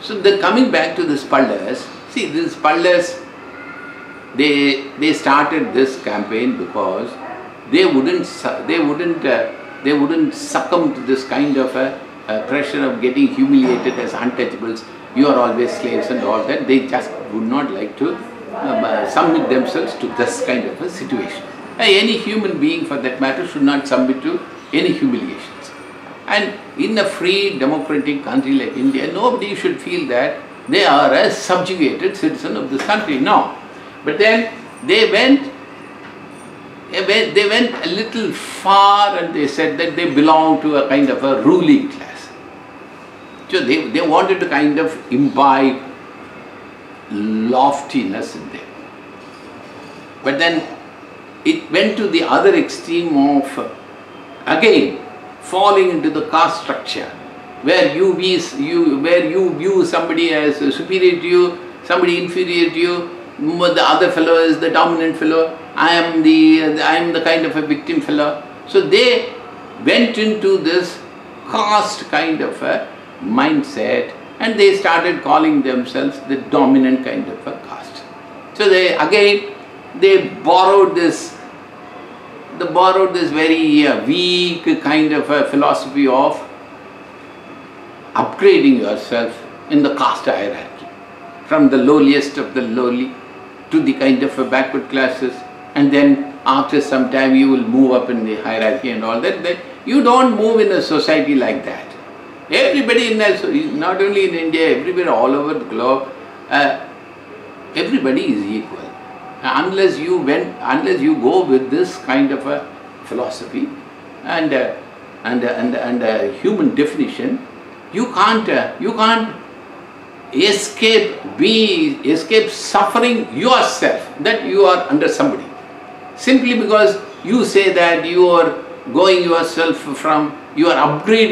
So coming back to the Spallers, see these Spallers, they started this campaign because they wouldn't succumb to this kind of a pressure of getting humiliated as untouchables. You are always slaves and all that. They just would not like to submit themselves to this kind of a situation. Any human being for that matter should not submit to any humiliations. And in a free democratic country like India, nobody should feel that they are a subjugated citizen of this country. No. But then they went a little far and they said that they belong to a kind of a ruling class. So they wanted to kind of imbibe loftiness in them. But then it went to the other extreme of, again, falling into the caste structure, where you view somebody as superior to you, somebody inferior to you. The other fellow is the dominant fellow. I am the kind of a victim fellow. So they went into this caste kind of a mindset, and they started calling themselves the dominant kind of a caste. So they borrowed this very weak kind of a philosophy of upgrading yourself in the caste hierarchy, from the lowliest of the lowly to the kind of a backward classes, and then after some time you will move up in the hierarchy and all that. You don't move in a society like that. Everybody not only in India, everywhere all over the globe, everybody is equal. Unless you go with this kind of a philosophy and human definition, you can't escape suffering yourself, that you are under somebody. Simply because you say that you are upgrading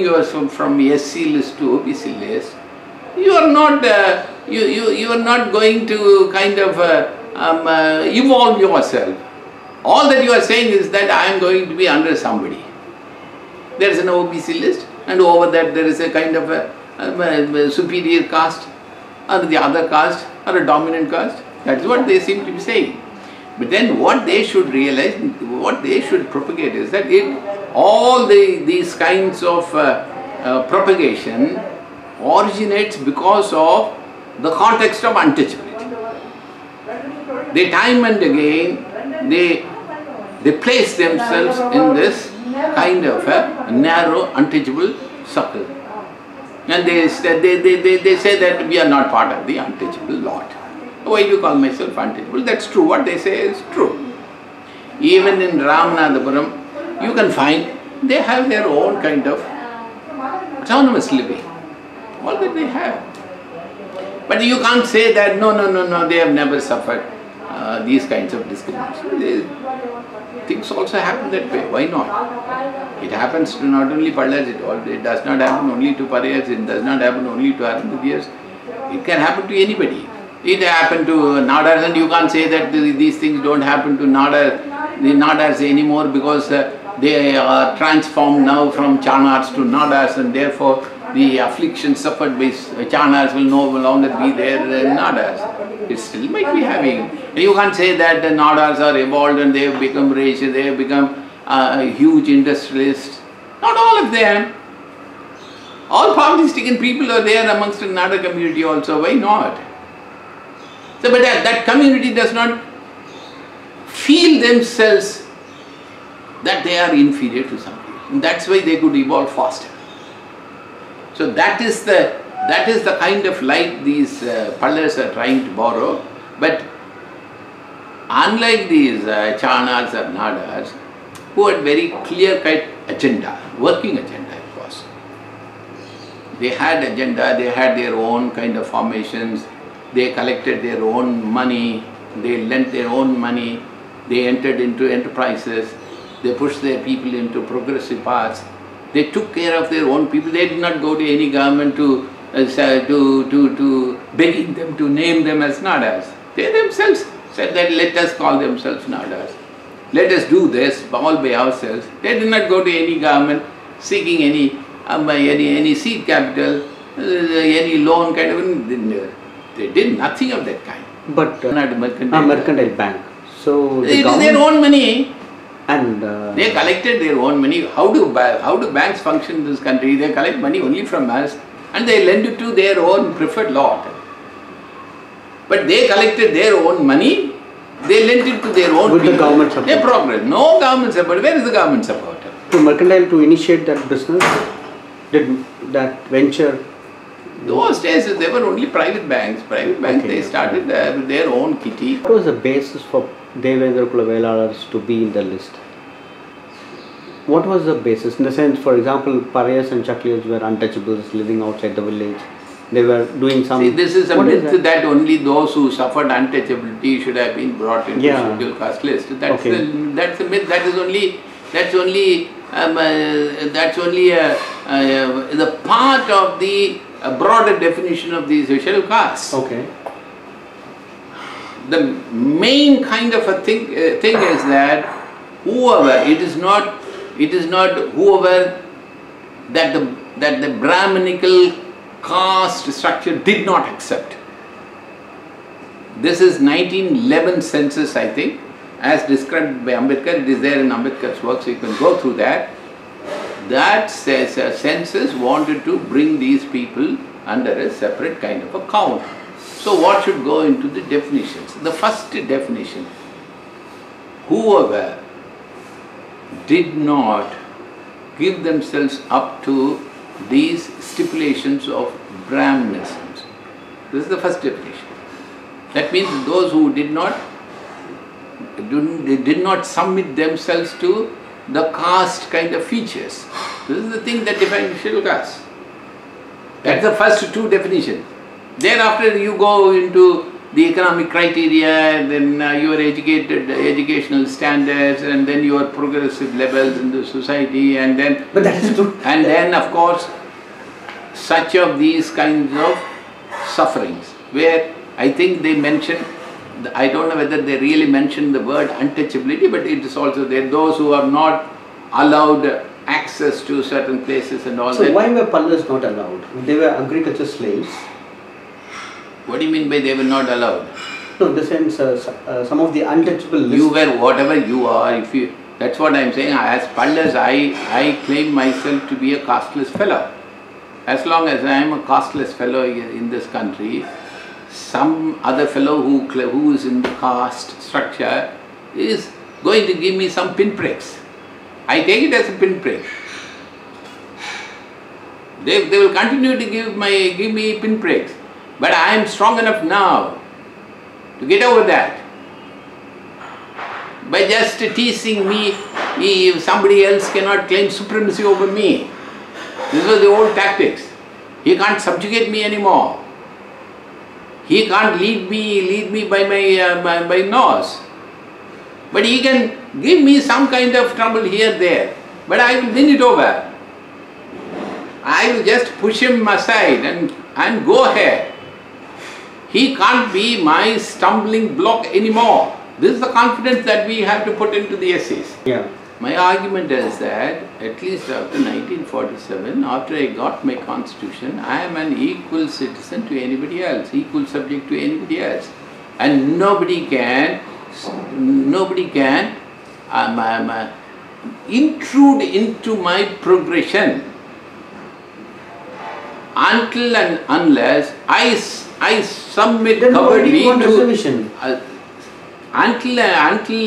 yourself from SC list to OBC list, you are not going to kind of evolve yourself. All that you are saying is that I am going to be under somebody. There is an OBC list, and over that there is a kind of a superior caste, or the other caste, or a dominant caste. That is what they seem to be saying. But then what they should realize, what they should propagate is that all these kinds of propagation originates because of the context of untouchability. They time and again, they place themselves in this kind of a narrow, untouchable circle. And they say that we are not part of the untouchable lot. Why do you call myself untouchable? That's true. What they say is true. Even in Ramanathapuram, you can find they have their own kind of autonomous living. All that they have. But you can't say that, no, they have never suffered these kinds of discrimination. Things also happen that way. Why not? It happens to not only Pallas, it does not happen only to Pariyas, it does not happen only to Arundhadiyas. It can happen to anybody. It happened to Nadars, and you can't say that these things don't happen to the Nadars anymore because they are transformed now from Chanars to Nadars, and therefore the affliction suffered by Chanars will no longer be there in Nadars. It still might be having. You can't say that the Nadars are evolved and they have become rich, they have become huge industrialists. Not all of them. All poverty-stricken people are there amongst the Nada community also. Why not? So, but that community does not feel themselves that they are inferior to somebody. And that's why they could evolve faster. So that is the kind of light these Pallas are trying to borrow. But unlike these Chanars or Nadars, who had very clear-cut agenda, working agenda it was. They had agenda, they had their own kind of formations, they collected their own money, they lent their own money, they entered into enterprises, they pushed their people into progressive paths, they took care of their own people, they did not go to any government to begging them to name them as Nadars. They themselves said that let us call themselves Nadars. Let us do this all by ourselves. They did not go to any government seeking any seed capital. any loan kind of, they did nothing of that kind. But Not mercantile bank. So it is their own money. And they collected their own money. How do banks function in this country? They collect money only from us and they lend it to their own preferred lot. But they collected their own money, they lent it to their own with people. The government support. They progress. No government support. Where is the government support? To mercantile to initiate that business, did that venture? Those days there were only private banks. Private banks, they started with their own kitty. What was the basis for Devendra Kulavelaars to be in the list? What was the basis? In the sense, for example, Parayas and Chakliyas were untouchables living outside the village. They were doing some... See, this is a myth that only those who suffered untouchability should have been brought into scheduled caste list. That's a myth. That's only the part of the broader definition of the social caste. Okay. The main kind of a thing is that whoever, it is not whoever that the Brahminical caste structure did not accept. This is 1911 census, I think, as described by Ambedkar. It is there in Ambedkar's work, so you can go through that. That says a census wanted to bring these people under a separate kind of a count. So what should go into the definitions? The first definition, whoever did not give themselves up to these stipulations of Brahmanism. This is the first definition. That means those who did not submit themselves to the caste kind of features. This is the thing that defines scheduled caste. That's the first two definitions. Thereafter you go into the economic criteria, and then your educational standards, and then your progressive levels in the society, and then... But that is true. And then of course, such of these kinds of sufferings, where I think they mention, I don't know whether they really mention the word untouchability, but it is also there, those who are not allowed access to certain places and all that. So why were Pallas not allowed? They were agriculture slaves. What do you mean by they were not allowed? No, in the sense, some of the untouchable lists. You were whatever you are, that's what I am saying. As Pallas, I claim myself to be a casteless fellow. As long as I am a casteless fellow in this country, some other fellow who is in the caste structure is going to give me some pinpricks. I take it as a pinprick. They will continue to give me pinpricks. But I am strong enough now to get over that. By just teasing me, somebody else cannot claim supremacy over me. These were the old tactics. He can't subjugate me anymore. He can't lead me by my nose. But he can give me some kind of trouble here, there. But I will win it over. I will just push him aside and go ahead. He can't be my stumbling block anymore. This is the confidence that we have to put into the essays. Yeah. My argument is that at least after 1947, after I got my constitution, I am an equal citizen to anybody else, equal subject to anybody else. And nobody can intrude into my progression until and unless I submit covertly to until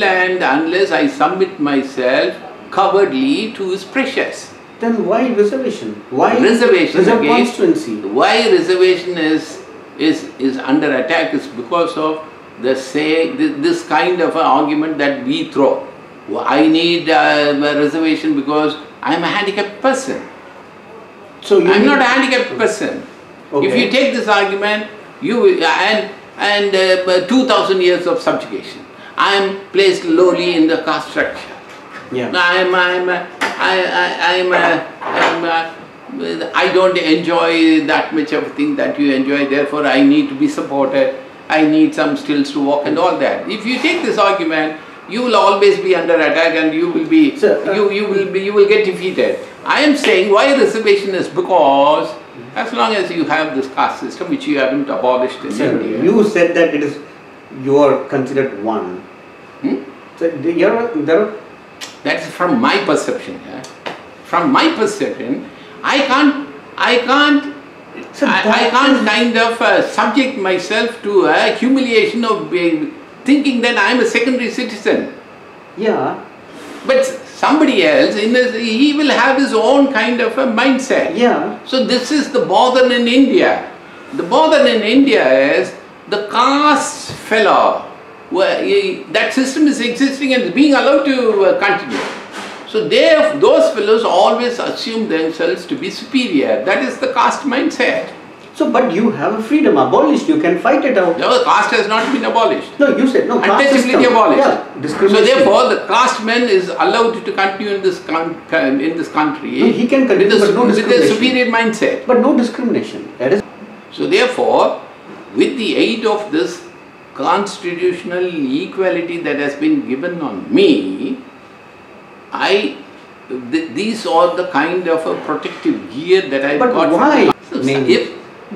and unless I submit myself covertly to his pressures. Then why reservation? Why reservation against constituency? Why reservation is under attack is because of this kind of an argument that we throw. I need a reservation because I am a handicapped person. So I am not a handicapped person. Okay. If you take this argument, and 2000 years of subjugation, I am placed lowly in the caste structure. Yeah. I don't enjoy that much of a thing that you enjoy, therefore I need to be supported, I need some stills to walk and all that. If you take this argument, you will always be under attack and you will get defeated. I am saying why reservation is because As long as you have this caste system, which you haven't abolished in India. You said that it is, you are considered one. So that's from my perception. Yeah? From my perception, I can't kind of subject myself to a humiliation of thinking that I am a secondary citizen. Yeah. But somebody else, he will have his own kind of a mindset. Yeah. So this is the bother in India. The bother in India is the caste fellow. That system is existing and is being allowed to continue. So those fellows always assume themselves to be superior. That is the caste mindset. So, but you have a freedom abolished. You can fight it out. No, caste has not been abolished. No, you said no. Untouchability abolished. Yeah, so therefore, the caste man is allowed to continue in this country. No, he can continue, but no discrimination. With a superior mindset. But no discrimination. That is. So therefore, with the aid of this constitutional equality that has been given on me, these are the kind of a protective gear that I got. But why?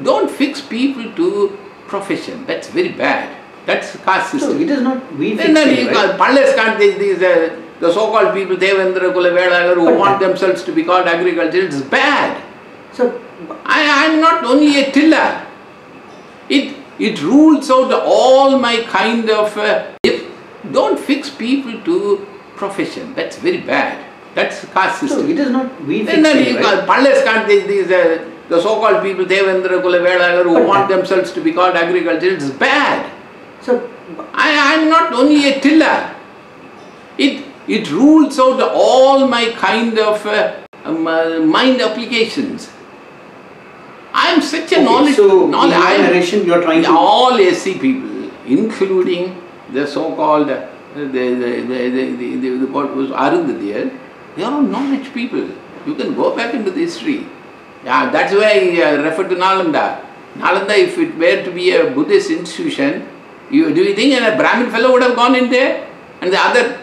Don't fix people to profession. That's very bad. That's caste system. So it is not we fixing, Unless the so-called people, Devendra Kula Velagar, who want themselves to be called agriculture, it's bad. So I am not only a tiller. It rules out all my kind of... don't fix people to profession. That's very bad. That's caste system. So it is not we fixing, Unless the so-called people, Devendra Kula Velagar, who want themselves to be called agriculture, it's bad. So I am not only a tiller. It rules out all my kind of mind applications. I am such a knowledge. So in my narration, you are trying to all SC people, including the so-called what was Arundhati, they are all knowledge people. You can go back into the history. Yeah, that's why I refer to Nalanda. Nalanda, if it were to be a Buddhist institution, do you think a Brahmin fellow would have gone in there? And the other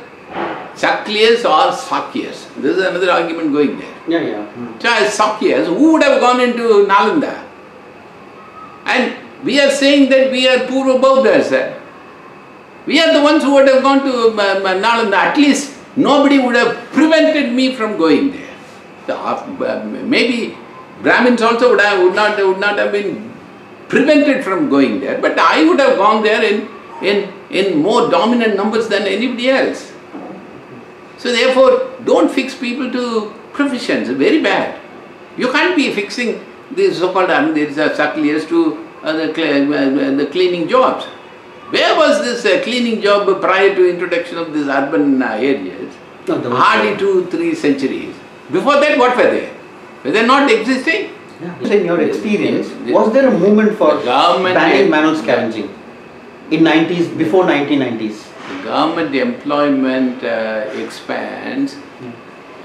Sakliyas or Sakyas? This is another argument going there. Yeah. So as Sakyas, who would have gone into Nalanda? And we are saying that we are Purva Buddhas. We are the ones who would have gone to Nalanda. At least nobody would have prevented me from going there. Maybe Brahmins also would not have been prevented from going there, but I would have gone there in more dominant numbers than anybody else. So therefore, don't fix people to professions. Very bad. You can't be fixing these so-called Sakliyas to the cleaning jobs. Where was this cleaning job prior to introduction of these urban areas? Hardly 2-3 centuries. Before that, what were they? Were they not existing? Yeah. In your experience, was there a movement for banning manual scavenging in 90s, before 1990s? Government employment expands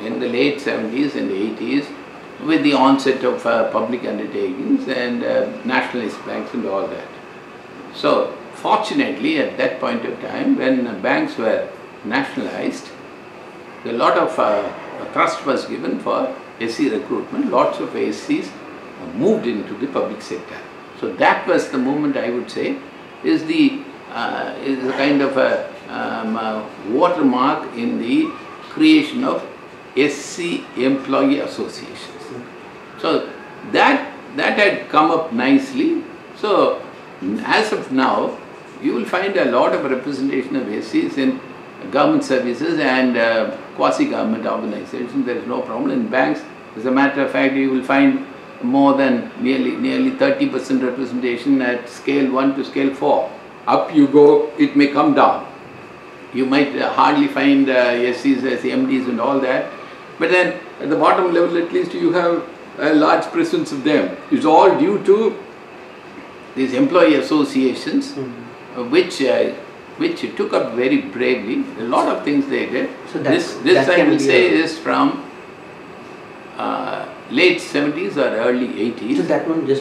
in the late 70s and 80s with the onset of public undertakings and nationalist banks and all that. So, fortunately, at that point of time, when banks were nationalized, a lot of trust was given for SC recruitment. Lots of SCs moved into the public sector. So that was the moment, I would say, is a kind of a watermark in the creation of SC employee associations. So that had come up nicely. So as of now, you will find a lot of representation of SCs in government services and quasi-government organizations. There is no problem. In banks, as a matter of fact, you will find more than nearly 30% representation at scale 1 to scale 4. Up you go, it may come down. You might hardly find SCs as MDs and all that, but then at the bottom level at least you have a large presence of them. It's all due to these employee associations, which took up very bravely. A lot of things they did. So this I will say is from late 70s or early 80s. So that one, just